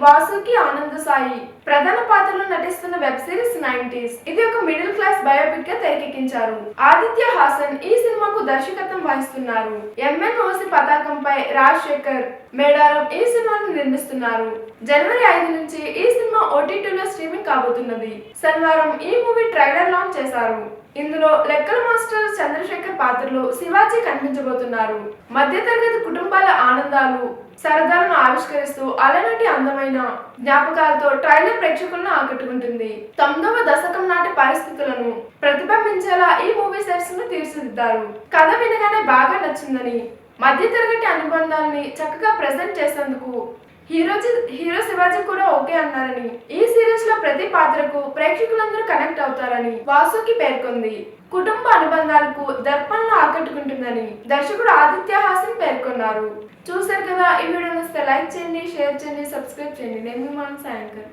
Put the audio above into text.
వాసుకి ఆనంద్ సాయి ప్రధాన పాత్రలో నటిస్తున్న వెబ్ సిరీస్ 90s. ఇది ఒక మిడిల్ క్లాస్ బయోపిక్ గా తెరకెక్కించారు. ఆదిత్య హాసన్ ఈ సినిమాకు దర్శకత్వం వహిస్తున్నారు. ఎంఎన్ ఓసి పతాకంపై రాజశేఖర్ మేడారం ఈ సినిమాను నిర్మిస్తున్నారు. జనవరి 5 నుంచి ఈ సినిమా ఓటీటీలో స్ట్రీమింగ్ కాబోతున్నది. శనివారం ఈ మూవీ ట్రైలర్ లాంచ్ చేశారు. ఇందులో లెక్కల మాస్టర్ చంద్రశేఖర్ పాత్రలో శివాజీ కనిపించబోతున్నారు. మధ్యతరగతి కుటుంబాల ఆనందాలు సరదాలను ఆవిష్కరిస్తూ అలనాటి అందమైన జ్ఞాపకాలతో ట్రైలర్ ప్రేక్షకులను ఆకట్టుకుంటుంది. 9వ దశకం నాటి పరిస్థితులను ప్రతిబింబించేలా ఈ మూవీ సెట్స్ ను తీర్చిదిద్దారు. కథ వినగానే బాగా నచ్చిందని, మధ్యతరగతి అనుబంధాలని చక్కగా ప్రెజెంట్ చేసేందుకు హీరో శివాజీ కూడా ఓకే అన్నారని, ఈ సిరీస్ లో ప్రతి పాత్రకు ప్రేక్షకులందరూ కనెక్ట్ అవుతారని వాసుకి పేర్కొంది. కుటుంబ అనుబంధాలకు దర్పణలో ఆకట్టుకుంటుందని దర్శకుడు ఆదిత్య హాసన్ పేర్కొన్నారు. చూశారు కదా, ఈ వీడియో నచ్చితే లైక్ చేయండి, షేర్ చేయండి, సబ్స్క్రైబ్ చేయండి. నేను మీ మానస యాంకర్.